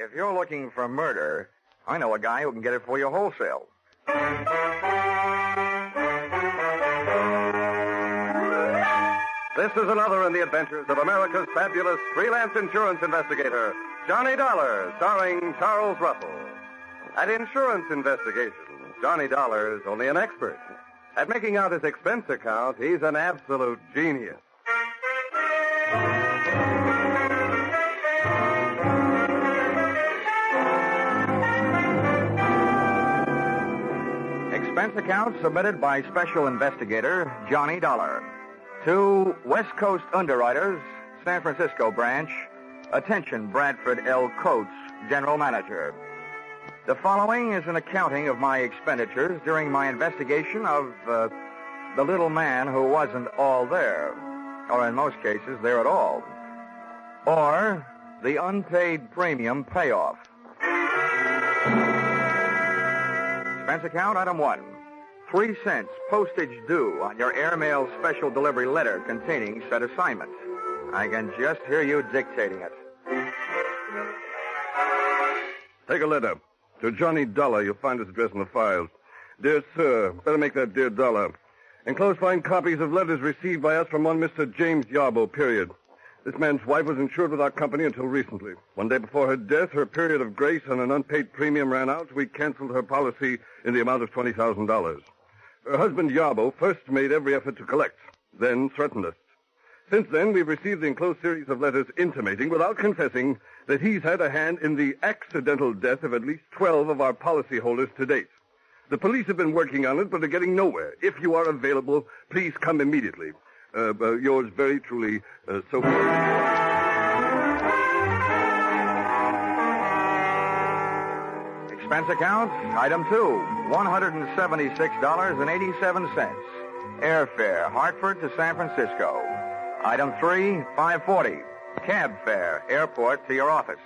If you're looking for murder, I know a guy who can get it for you wholesale. This is another in the adventures of America's fabulous freelance insurance investigator, Johnny Dollar, starring Charles Russell. At insurance investigation, Johnny Dollar is only an expert. At making out his expense account, he's an absolute genius. Expense account submitted by Special Investigator Johnny Dollar. To West Coast Underwriters, San Francisco Branch. Attention, Bradford L. Coates, General Manager. The following is an accounting of my expenditures during my investigation of the little man who wasn't all there, or in most cases, there at all, or the unpaid premium payoff. Expense account, item 1. 3 cents postage due on your airmail special delivery letter containing said assignment. I can just hear you dictating it. Take a letter. To Johnny Dollar, you'll find his address in the files. Dear Sir, better make that Dear Dollar. Enclosed find copies of letters received by us from one Mr. James Yarbo, period. This man's wife was insured with our company until recently. One day before her death, her period of grace on an unpaid premium ran out. We canceled her policy in the amount of $20,000. Her husband, Yarbo, first made every effort to collect, then threatened us. Since then, we've received the enclosed series of letters intimating, without confessing, that he's had a hand in the accidental death of at least 12 of our policyholders to date. The police have been working on it, but are getting nowhere. If you are available, please come immediately. Yours very truly, Sophie. Expense account, item 2, $176.87. Airfare, Hartford to San Francisco. Item 3, $5.40. Cab fare, airport to your office.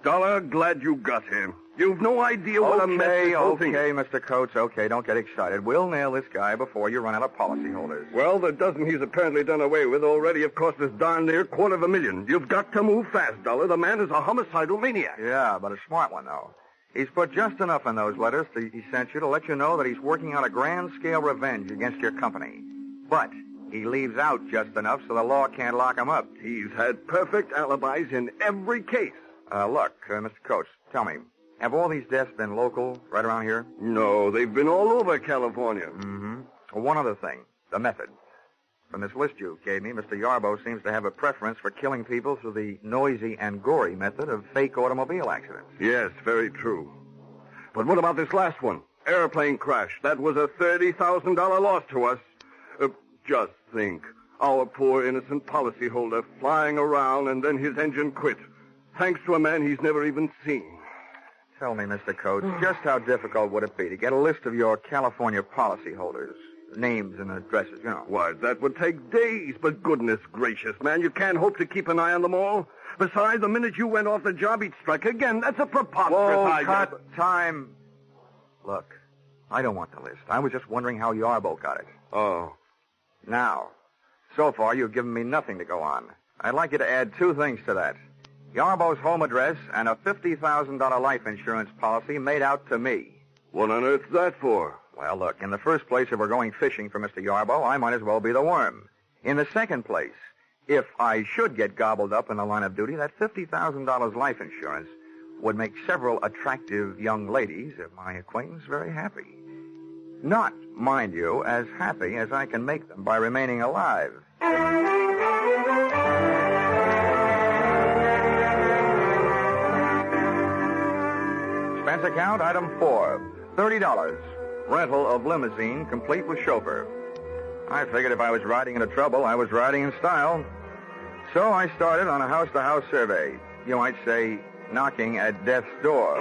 Dollar, glad you got here. You've no idea what a mess this whole thing is. Okay, Mr. Coates, okay, don't get excited. We'll nail this guy before you run out of policyholders. Well, the dozen he's apparently done away with already have cost us darn near $250,000. You've got to move fast, Dollar. The man is a homicidal maniac. Yeah, but a smart one, though. He's put just enough in those letters he sent you to let you know that he's working on a grand-scale revenge against your company. But he leaves out just enough so the law can't lock him up. He's had perfect alibis in every case. Look, Mr. Coates, tell me, have all these deaths been local, right around here? No, they've been all over California. Mm-hmm. Well, one other thing, the method. From this list you gave me, Mr. Yarbo seems to have a preference for killing people through the noisy and gory method of fake automobile accidents. Yes, very true. But what about this last one? Airplane crash. That was a $30,000 loss to us. Just think. Our poor innocent policyholder flying around and then his engine quit. Thanks to a man he's never even seen. Tell me, Mr. Coates, just how difficult would it be to get a list of your California policyholders? Names and addresses, you know. Why, that would take days, but goodness gracious, man, you can't hope to keep an eye on them all. Besides, the minute you went off the job, he'd strike again. That's a preposterous idea. Cut time. Look, I don't want the list. I was just wondering how Yarbo got it. Oh. Now, so far you've given me nothing to go on. I'd like you to add 2 things to that. Yarbo's home address and a $50,000 life insurance policy made out to me. What on earth's that for? Well, look, in the first place, if we're going fishing for Mr. Yarbo, I might as well be the worm. In the second place, if I should get gobbled up in the line of duty, that $50,000 life insurance would make several attractive young ladies of my acquaintance very happy. Not, mind you, as happy as I can make them by remaining alive. Expense account, item 4, $30. Rental of limousine, complete with chauffeur. I figured if I was riding into trouble, I was riding in style. So I started on a house-to-house survey. You might say, knocking at death's door.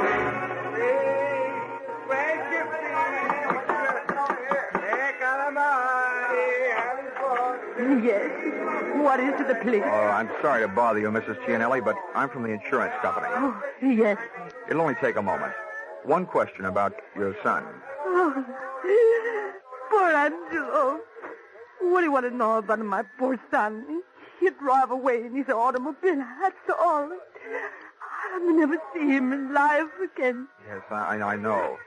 Yes. What is it, please? Oh, I'm sorry to bother you, Mrs. Cianelli, but I'm from the insurance company. Oh, yes. It'll only take a moment. One question about your son. Oh, poor Angelo. What do you want to know about my poor son? He drove away in his automobile, that's all. I may never see him in life again. Yes, I know.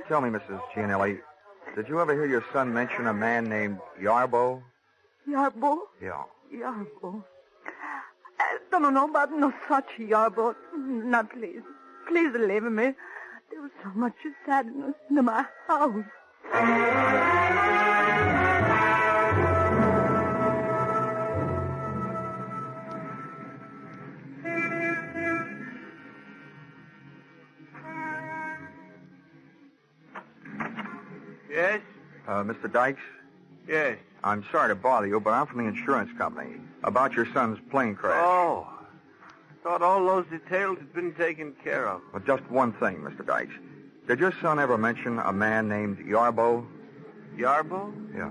Tell me, Mrs. Gianelli, did you ever hear your son mention a man named Yarbo? Yarbo? Yeah. Yarbo. I don't know about no such Yarbo. Now, please. Please leave me. There was so much sadness in my house. Yes? Mr. Dykes? Yes. I'm sorry to bother you, but I'm from the insurance company. About your son's plane crash. Oh. Thought all those details had been taken care of. But just one thing, Mr. Dykes. Did your son ever mention a man named Yarbo? Yarbo? Yeah.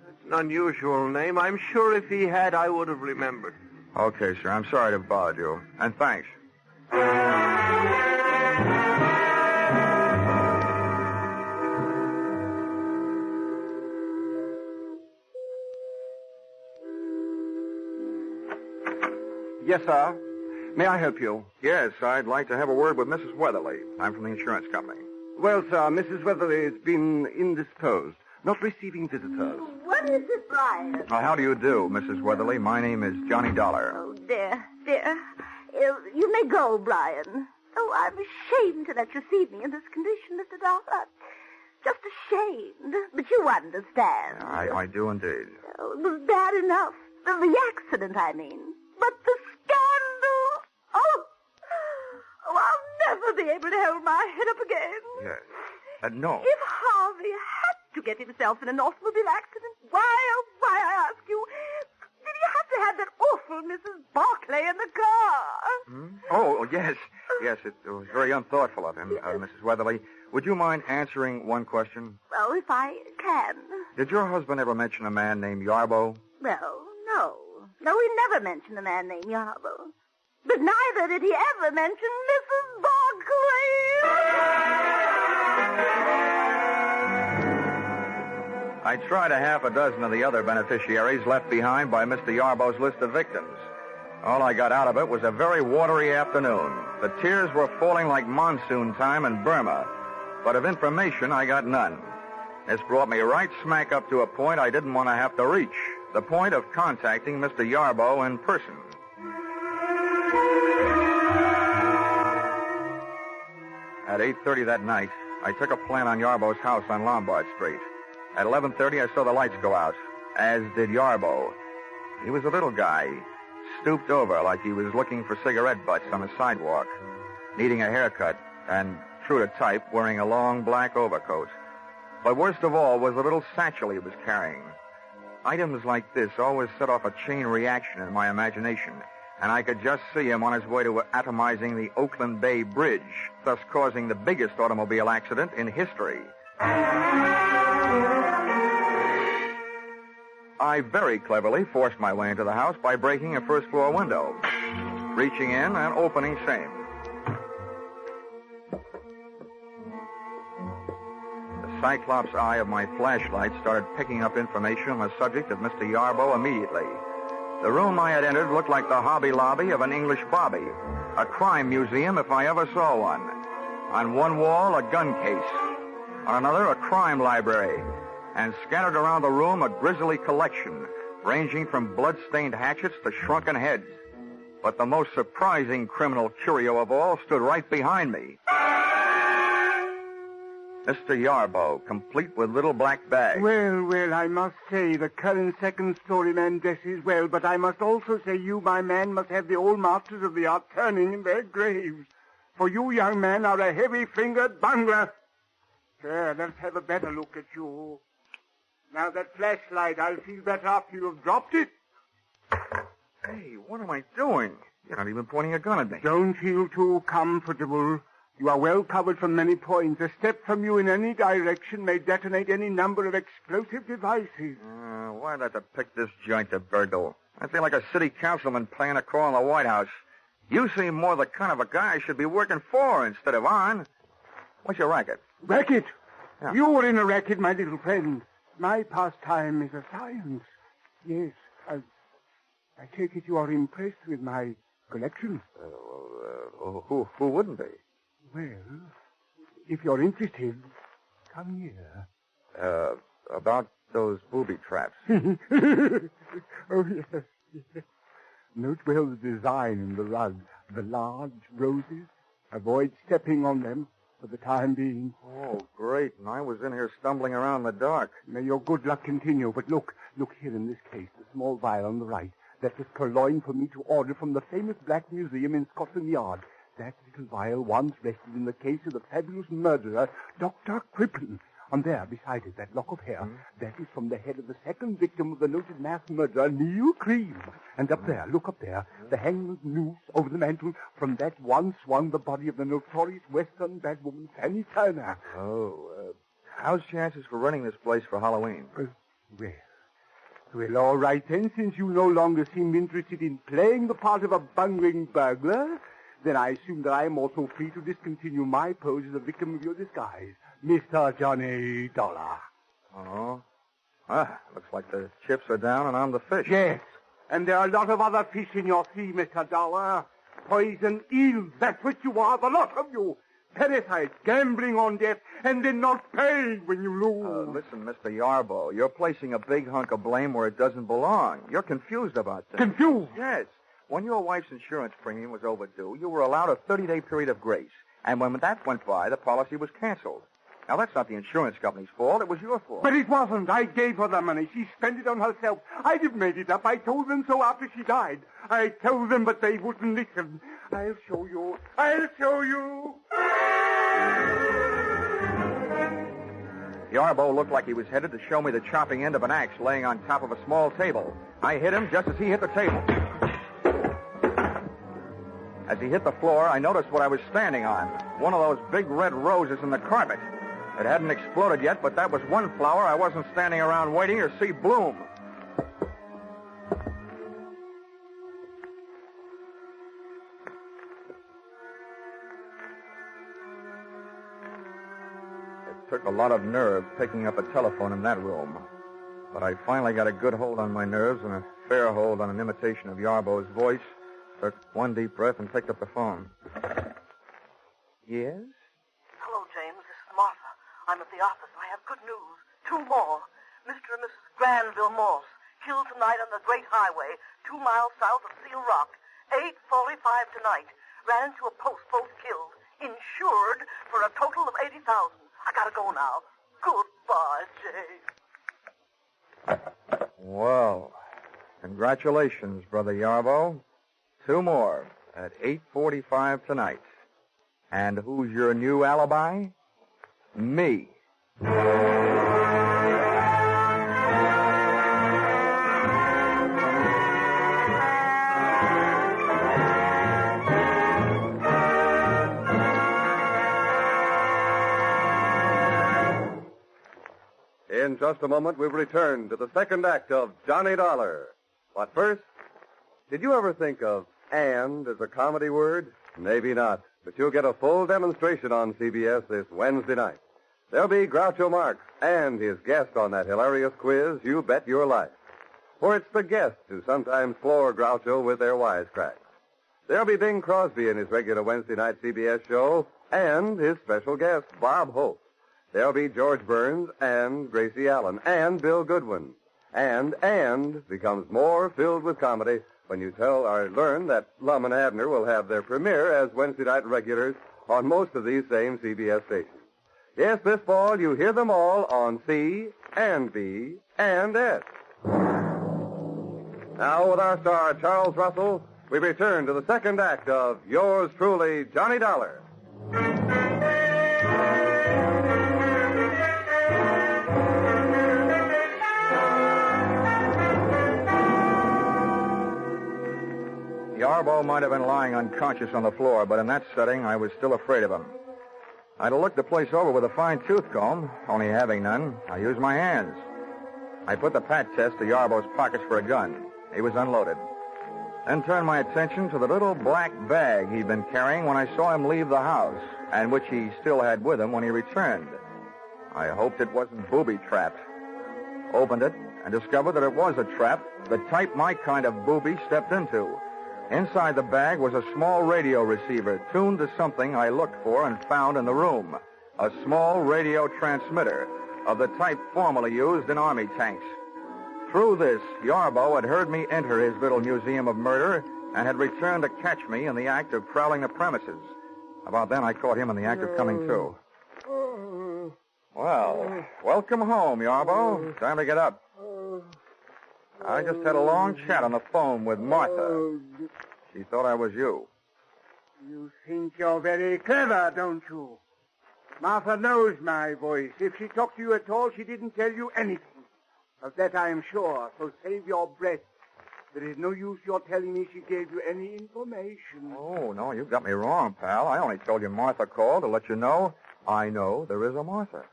That's an unusual name. I'm sure if he had, I would have remembered. Okay, sir. I'm sorry to bother you. And thanks. Yes, sir. May I help you? Yes, I'd like to have a word with Mrs. Weatherly. I'm from the insurance company. Well, sir, Mrs. Weatherly has been indisposed, not receiving visitors. What is it, Brian? How do you do, Mrs. Weatherly? My name is Johnny Dollar. Oh, dear. You may go, Brian. Oh, I'm ashamed to let you see me in this condition, Mr. Dollar. Just ashamed. But you understand. I do indeed. Oh, it was bad enough. The accident, I mean. But the scandal. Oh, I'll never be able to hold my head up again. Yes. No. If Harvey had to get himself in an automobile accident, why, I ask you, did he have to have that awful Mrs. Barclay in the car? Oh, yes. Yes, it was very unthoughtful of him, Mrs. Weatherly. Would you mind answering one question? Well, if I can. Did your husband ever mention a man named Yarbo? Well, no. No, he never mentioned a man named Yarbo. But neither did he ever mention Mrs. Barclay. I tried a half a dozen of the other beneficiaries left behind by Mr. Yarbo's list of victims. All I got out of it was a very watery afternoon. The tears were falling like monsoon time in Burma. But of information, I got none. This brought me right smack up to a point I didn't want to have to reach. The point of contacting Mr. Yarbo in person. At 8:30 that night, I took a plant on Yarbo's house on Lombard Street. At 11:30, I saw the lights go out, as did Yarbo. He was a little guy, stooped over like he was looking for cigarette butts on the sidewalk, needing a haircut, and, true to type, wearing a long black overcoat. But worst of all was the little satchel he was carrying. Items like this always set off a chain reaction in my imagination, and I could just see him on his way to atomizing the Oakland Bay Bridge, thus causing the biggest automobile accident in history. I very cleverly forced my way into the house by breaking a first-floor window, reaching in and opening same. The cyclops eye of my flashlight started picking up information on the subject of Mr. Yarbo immediately. The room I had entered looked like the Hobby Lobby of an English bobby, a crime museum if I ever saw one. On one wall, a gun case. On another, a crime library. And scattered around the room, a grisly collection, ranging from blood-stained hatchets to shrunken heads. But the most surprising criminal curio of all stood right behind me. Mr. Yarbo, complete with little black bags. Well, I must say the current second-story man dresses well, but I must also say you, my man, must have the old masters of the art turning in their graves. For you, young man, are a heavy-fingered bungler. There, let's have a better look at you. Now, that flashlight, I'll feel better after you've dropped it. Hey, what am I doing? You're not even pointing a gun at me. Don't feel too comfortable. You are well covered from many points. A step from you in any direction may detonate any number of explosive devices. Why'd I have to pick this joint to burgle? I feel like a city councilman playing a call in the White House. You seem more the kind of a guy I should be working for instead of on. What's your racket? Racket? Yeah. You were in a racket, my little friend. My pastime is a science. Yes, I take it you are impressed with my collection. Who wouldn't be? Well, if you're interested, come here. About those booby traps. Oh, yes. Note well the design in the rug. The large roses. Avoid stepping on them for the time being. Oh, great. And I was in here stumbling around in the dark. May your good luck continue. But look here in this case, the small vial on the right. That was purloined for me to order from the famous Black Museum in Scotland Yard. That little vial once rested in the case of the fabulous murderer, Dr. Crippen. And there, beside it, that lock of hair, that is from the head of the second victim of the noted mass murderer, Neil Cream. And up there, look up there, the hangman's noose over the mantel. From that one swung the body of the notorious Western bad woman, Fanny Turner. How's chances for running this place for Halloween? Well, all right then, since you no longer seem interested in playing the part of a bungling burglar, then I assume that I am also free to discontinue my pose as a victim of your disguise, Mr. Johnny Dollar. Oh? Looks like the chips are down and I'm the fish. Yes, and there are a lot of other fish in your sea, Mr. Dollar. Poison eels, that's what you are, the lot of you. Parasites, gambling on death, and then not paying when you lose. Listen, Mr. Yarbo, you're placing a big hunk of blame where it doesn't belong. You're confused about this. Confused? Yes. When your wife's insurance premium was overdue, you were allowed a 30-day period of grace. And when that went by, the policy was canceled. Now, that's not the insurance company's fault. It was your fault. But it wasn't. I gave her the money. She spent it on herself. I'd have made it up. I told them so after she died. I told them, but they wouldn't listen. I'll show you. Yarbo looked like he was headed to show me the chopping end of an axe laying on top of a small table. I hit him just as he hit the table. As he hit the floor, I noticed what I was standing on. One of those big red roses in the carpet. It hadn't exploded yet, but that was one flower I wasn't standing around waiting to see bloom. It took a lot of nerve picking up a telephone in that room. But I finally got a good hold on my nerves and a fair hold on an imitation of Yarbo's voice. Took one deep breath and picked up the phone. Yes? Hello, James. This is Martha. I'm at the office. I have good news. 2 more. Mr. and Mrs. Granville Morse, killed tonight on the Great Highway, 2 miles south of Seal Rock. 8:45 tonight. Ran into a post boat killed. Insured for a total of $80,000. I gotta go now. Goodbye, James. Well, congratulations, Brother Yarbo. 2 more at 8:45 tonight. And who's your new alibi? Me. In just a moment, we'll return to the second act of Johnny Dollar. But first, did you ever think of "and" as a comedy word? Maybe not, but you'll get a full demonstration on CBS this Wednesday night. There'll be Groucho Marx and his guest on that hilarious quiz, You Bet Your Life. For it's the guests who sometimes floor Groucho with their wisecracks. There'll be Bing Crosby in his regular Wednesday night CBS show and his special guest, Bob Hope. There'll be George Burns and Gracie Allen and Bill Goodwin. And becomes more filled with comedy when you tell or learn that Lum and Abner will have their premiere as Wednesday night regulars on most of these same CBS stations. Yes, this fall you hear them all on C and B and S. Now with our star Charles Russell, we return to the second act of Yours Truly, Johnny Dollar. Yarbo might have been lying unconscious on the floor, but in that setting, I was still afraid of him. I'd have looked the place over with a fine tooth comb, only having none. I used my hands. I put the pat test to Yarbo's pockets for a gun. He was unloaded. Then turned my attention to the little black bag he'd been carrying when I saw him leave the house, and which he still had with him when he returned. I hoped it wasn't booby-trapped. Opened it and discovered that it was a trap, the type my kind of booby stepped into. Inside the bag was a small radio receiver tuned to something I looked for and found in the room. A small radio transmitter of the type formerly used in Army tanks. Through this, Yarbo had heard me enter his little museum of murder and had returned to catch me in the act of prowling the premises. About then, I caught him in the act of coming to. Well, welcome home, Yarbo. Time to get up. I just had a long chat on the phone with Martha. She thought I was you. You think you're very clever, don't you? Martha knows my voice. If she talked to you at all, she didn't tell you anything. Of that I am sure, so save your breath. There is no use your telling me she gave you any information. Oh, no, you got me wrong, pal. I only told you Martha called to let you know I know there is a Martha.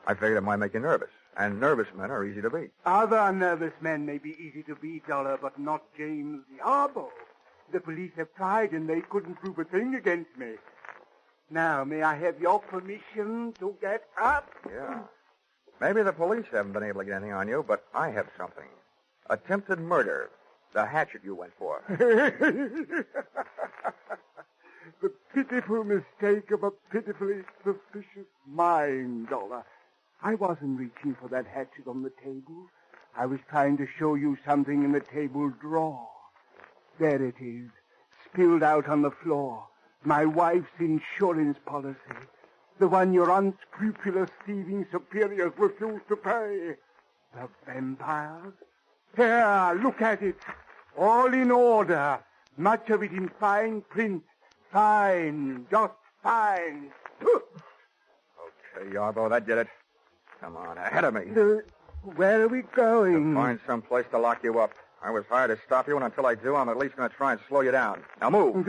I figured it might make you nervous, and nervous men are easy to beat. Other nervous men may be easy to beat, Dollar, but not James Yarbo. The police have tried, and they couldn't prove a thing against me. Now, may I have your permission to get up? Yeah. Maybe the police haven't been able to get anything on you, but I have something. Attempted murder. The hatchet you went for. The pitiful mistake of a pitifully suspicious mind, Dollar. I wasn't reaching for that hatchet on the table. I was trying to show you something in the table drawer. There it is, spilled out on the floor. My wife's insurance policy. The one your unscrupulous thieving superiors refused to pay. The vampires? Here, look at it. All in order. Much of it in fine print. Fine. Just fine. Okay, Yarbo, that did it. Come on, ahead of me. Where are we going? To find some place to lock you up. I was hired to stop you, and until I do, I'm at least going to try and slow you down. Now move.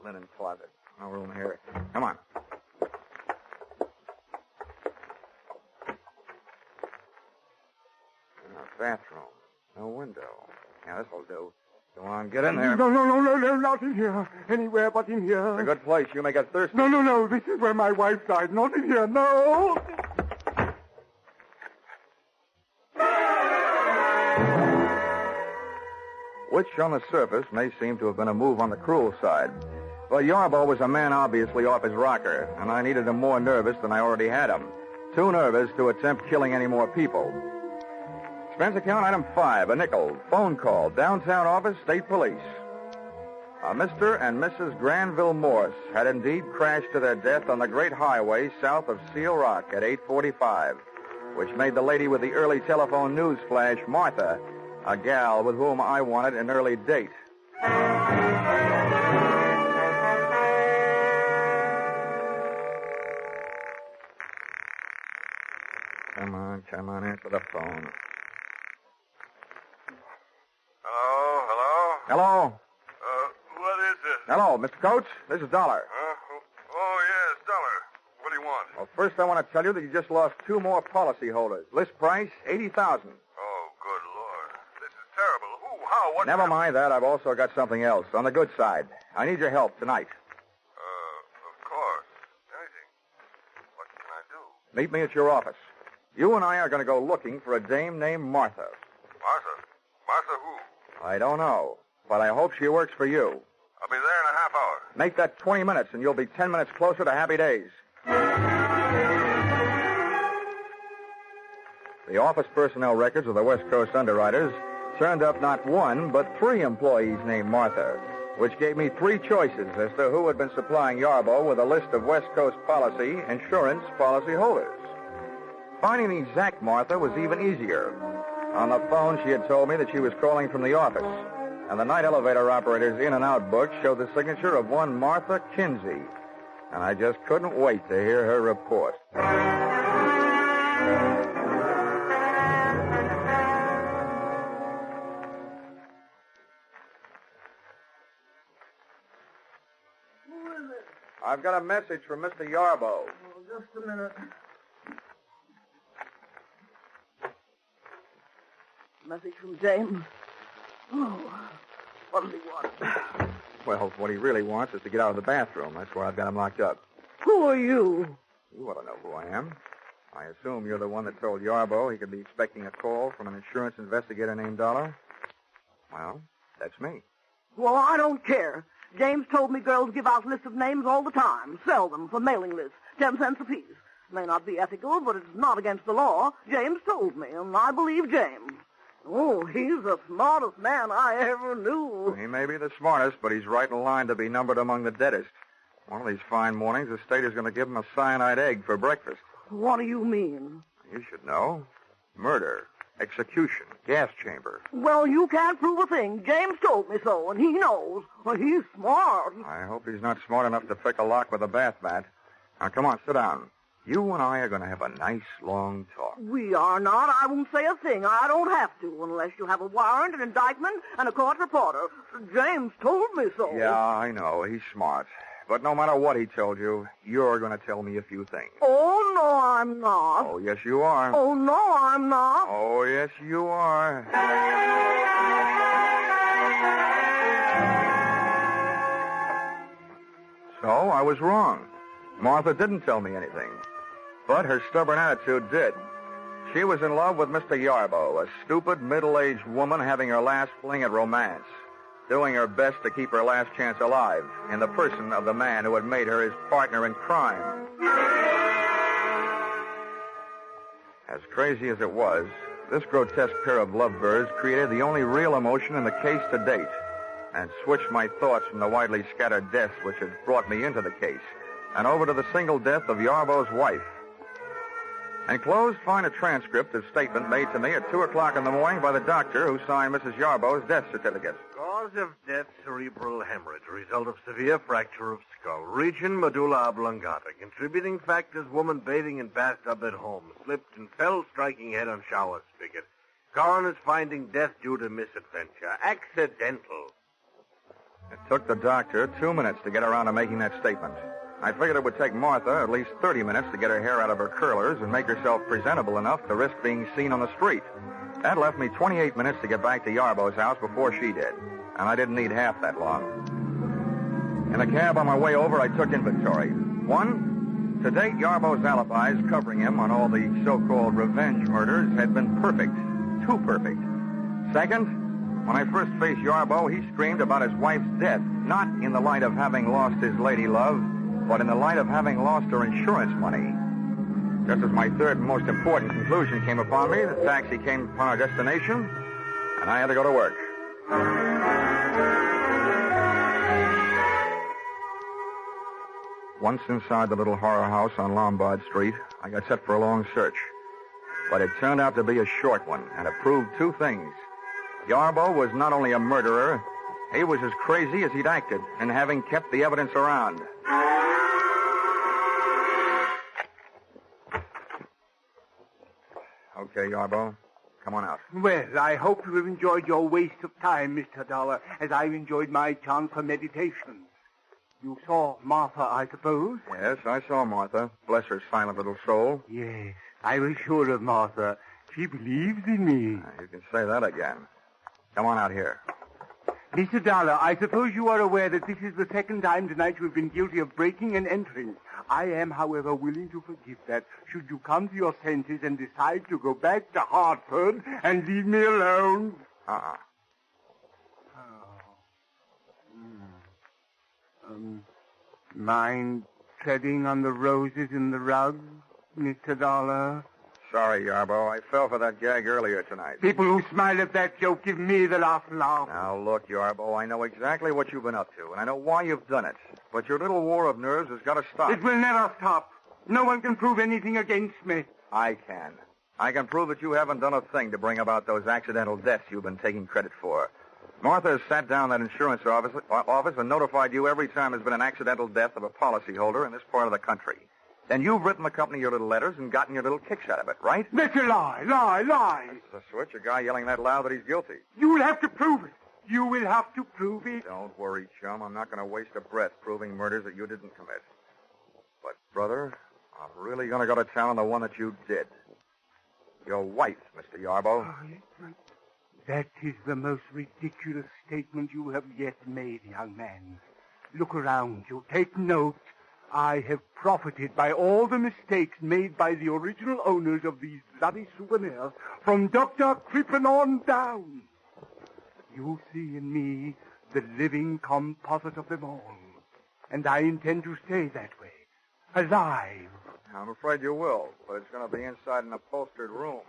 Linen closet. No room here. Come on. Bathroom. No window. Yeah, this'll do. Go on, get in there. No, not in here. Anywhere but in here. It's a good place. You may get thirsty. No. This is where my wife died. Not in here. No. Which, on the surface, may seem to have been a move on the cruel side. But Yarbo was a man obviously off his rocker, and I needed him more nervous than I already had him. Too nervous to attempt killing any more people. Expense account item 5, a nickel. Phone call, downtown office, state police. Mr. and Mrs. Granville Morse had indeed crashed to their death on the great highway south of Seal Rock at 8:45, which made the lady with the early telephone news flash, Martha, a gal with whom I wanted an early date. Come on, answer the phone. Hello? What is it? Hello, Mr. Coates. This is Dollar. Oh, yes, Dollar. What do you want? Well, first I want to tell you that you just lost 2 more policy holders. List price, $80,000. Oh, good Lord. This is terrible. Who, how, what? Never mind that. I've also got something else. On the good side. I need your help tonight. Of course. Anything. What can I do? Meet me at your office. You and I are going to go looking for a dame named Martha. Martha? Martha who? I don't know, but I hope she works for you. I'll be there in a half hour. Make that 20 minutes, and you'll be 10 minutes closer to happy days. The office personnel records of the West Coast underwriters turned up not 1, but 3 employees named Martha, which gave me 3 choices as to who had been supplying Yarbo with a list of West Coast policy insurance policy holders. Finding the exact Martha was even easier. On the phone, she had told me that she was calling from the office, and the night elevator operator's in and out book showed the signature of one Martha Kinsey, and I just couldn't wait to hear her report. Who is it? I've got a message from Mr. Yarbo. Oh, just a minute. Message from James. Oh, what does he want? Well, what he really wants is to get out of the bathroom. That's where I've got him locked up. Who are you? You ought to know who I am. I assume you're the one that told Yarbo he could be expecting a call from an insurance investigator named Dollar? Well, that's me. Well, I don't care. James told me girls give out lists of names all the time. Sell them for mailing lists. 10 cents apiece. May not be ethical, but it's not against the law. James told me, and I believe James. Oh, he's the smartest man I ever knew. He may be the smartest, but he's right in line to be numbered among the deadest. One of these fine mornings, the state is going to give him a cyanide egg for breakfast. What do you mean? You should know. Murder, execution, gas chamber. Well, you can't prove a thing. James told me so, and he knows. Well, he's smart. I hope he's not smart enough to pick a lock with a bath mat. Now, come on, sit down. You and I are going to have a nice, long talk. We are not. I won't say a thing. I don't have to, unless you have a warrant, an indictment, and a court reporter. James told me so. Yeah, I know. He's smart. But no matter what he told you, you're going to tell me a few things. Oh, no, I'm not. Oh, yes, you are. Oh, no, I'm not. Oh, yes, you are. So, I was wrong. Martha didn't tell me anything. But her stubborn attitude did. She was in love with Mr. Yarbo, a stupid, middle-aged woman having her last fling at romance, doing her best to keep her last chance alive in the person of the man who had made her his partner in crime. As crazy as it was, this grotesque pair of lovebirds created the only real emotion in the case to date and switched my thoughts from the widely scattered deaths which had brought me into the case and over to the single death of Yarbo's wife. Enclosed, find a transcript of statement made to me at 2 o'clock in the morning by the doctor who signed Mrs. Yarbo's death certificate. Cause of death, cerebral hemorrhage. Result of severe fracture of skull. Region, medulla oblongata. Contributing factors, woman bathing in bathtub at home. Slipped and fell, striking head on shower spigot. Coroner's finding death due to misadventure. Accidental. It took the doctor 2 minutes to get around to making that statement. I figured it would take Martha at least 30 minutes to get her hair out of her curlers and make herself presentable enough to risk being seen on the street. That left me 28 minutes to get back to Yarbo's house before she did, and I didn't need half that long. In the cab on my way over, I took inventory. 1, to date, Yarbo's alibis covering him on all the so-called revenge murders had been perfect. Too perfect. 2nd, when I first faced Yarbo, he screamed about his wife's death, not in the light of having lost his lady love, but in the light of having lost her insurance money. Just as my third and most important conclusion came upon me, the taxi came upon our destination, and I had to go to work. Once inside the little horror house on Lombard Street, I got set for a long search. But it turned out to be a short one, and it proved 2 things. Yarbo was not only a murderer, he was as crazy as he'd acted in having kept the evidence around. Okay, Yarbo, come on out. Well, I hope you have enjoyed your waste of time, Mr. Dollar, as I've enjoyed my chance for meditation. You saw Martha, I suppose? Yes, I saw Martha. Bless her silent little soul. Yes, I was sure of Martha. She believes in me. You can say that again. Come on out here. Mr. Dollar, I suppose you are aware that this is the 2nd time tonight you've been guilty of breaking and entering. I am, however, willing to forgive that should you come to your senses and decide to go back to Hartford and leave me alone. Mind treading on the roses in the rug, Mr. Dollar? Sorry, Yarbo. I fell for that gag earlier tonight. People who smile at that joke give me the laugh. Now, look, Yarbo, I know exactly what you've been up to, and I know why you've done it. But your little war of nerves has got to stop. It will never stop. No one can prove anything against me. I can. I can prove that you haven't done a thing to bring about those accidental deaths you've been taking credit for. Martha has sat down that insurance office and notified you every time there's been an accidental death of a policyholder in this part of the country. Then you've written the company your little letters and gotten your little kicks out of it, right? That's a lie. That's the switch, a guy yelling that loud that he's guilty. You will have to prove it. You will have to prove it. Don't worry, chum. I'm not going to waste a breath proving murders that you didn't commit. But, brother, I'm really going to go to town on the one that you did. Your wife, Mr. Yarbo. That is the most ridiculous statement you have yet made, young man. Look around you. Take note. I have profited by all the mistakes made by the original owners of these bloody souvenirs from Dr. Crippen on down. You see in me the living composite of them all. And I intend to stay that way, alive. I'm afraid you will, but it's going to be inside an upholstered room.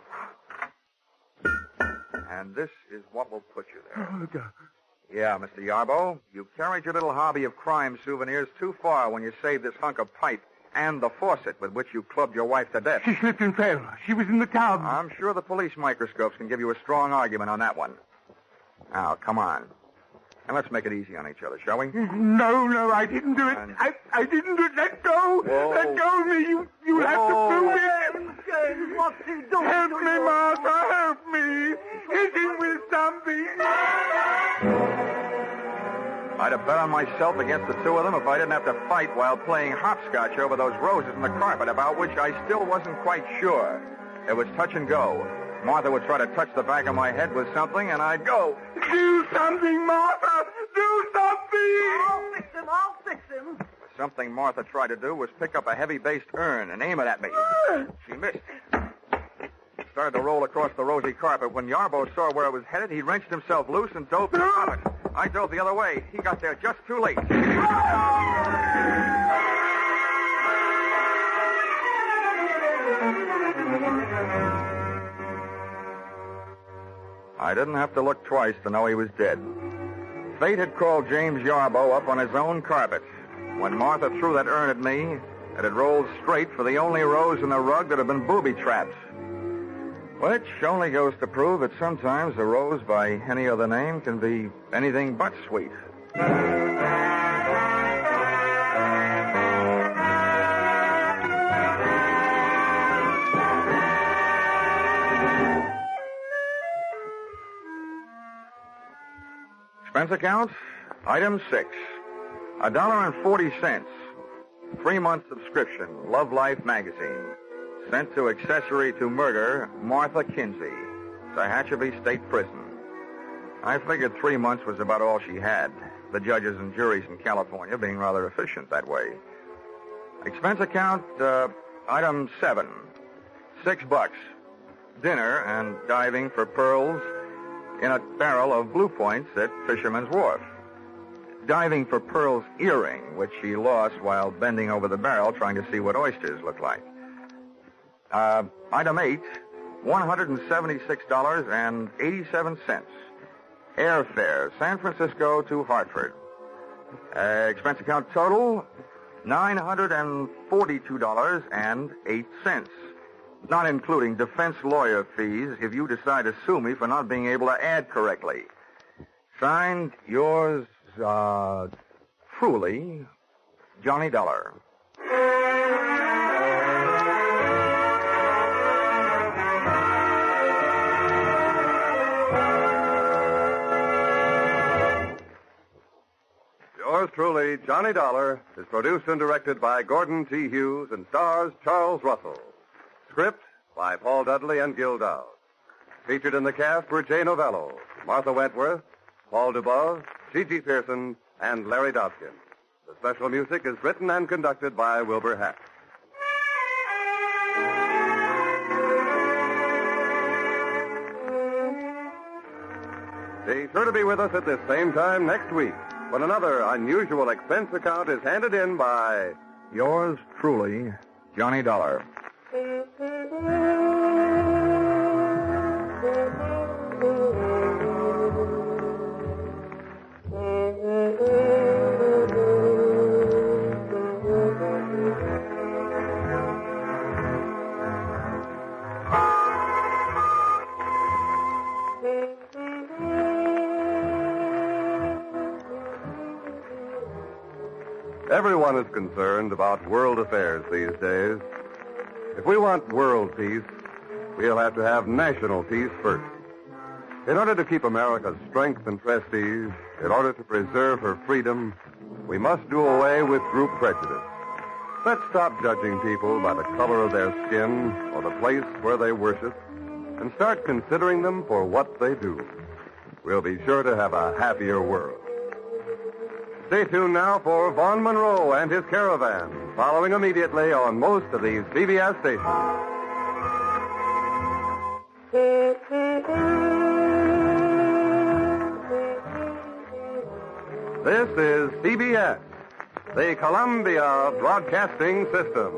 And this is what will put you there. Yeah, Mr. Yarbo, you carried your little hobby of crime souvenirs too far when you saved this hunk of pipe and the faucet with which you clubbed your wife to death. She slipped and fell. She was in the tub. I'm sure the police microscopes can give you a strong argument on that one. Now, come on. And let's make it easy on each other, shall we? No, I didn't do it. I didn't do it. Let go. Whoa. Let go of me. You have to prove it. James, what's he doing? Help me, Martha. Help me. Hit him with something. I'd have bet on myself against the two of them if I didn't have to fight while playing hopscotch over those roses in the carpet, about which I still wasn't quite sure. It was touch and go. Martha would try to touch the back of my head with something, and I'd go. Do something, Martha. Do something. I'll fix him. Something Martha tried to do was pick up a heavy-based urn and aim it at me. She missed. It started to roll across the rosy carpet. When Yarbo saw where it was headed, he wrenched himself loose and dove to the carpet. I dove the other way. He got there just too late. I didn't have to look twice to know he was dead. Fate had called James Yarbo up on his own carpet. When Martha threw that urn at me, it had rolled straight for the only rose in the rug that had been booby-trapped. Which only goes to prove that sometimes a rose by any other name can be anything but sweet. Expense account, item 6, $1.40. 3-month subscription, Love Life magazine. Sent to accessory to murder, Martha Kinsey, Tehachapi State Prison. I figured 3 months was about all she had, the judges and juries in California being rather efficient that way. Expense account, item 7, $6. Dinner and diving for pearls in a barrel of Blue Points at Fisherman's Wharf. Diving for Pearl's earring, which she lost while bending over the barrel trying to see what oysters look like. Item 8, $176.87. Airfare, San Francisco to Hartford. Expense account total, $942.08. Not including defense lawyer fees if you decide to sue me for not being able to add correctly. Signed, yours, truly, Johnny Dollar. Yours truly, Johnny Dollar, is produced and directed by Gordon T. Hughes and stars Charles Russell. Script by Paul Dudley and Gil Dowd. Featured in the cast were Jay Novello, Martha Wentworth, Paul DuBois, Gigi Pearson, and Larry Dodkin. The special music is written and conducted by Wilbur Hatch. Be sure to be with us at this same time next week when another unusual expense account is handed in by Yours truly, Johnny Dollar. Everyone is concerned about world affairs these days. If we want world peace, we'll have to have national peace first. In order to keep America's strength and prestige, in order to preserve her freedom, we must do away with group prejudice. Let's stop judging people by the color of their skin or the place where they worship and start considering them for what they do. We'll be sure to have a happier world. Stay tuned now for Vaughn Monroe and his caravan, following immediately on most of these CBS stations. This is CBS, the Columbia Broadcasting System.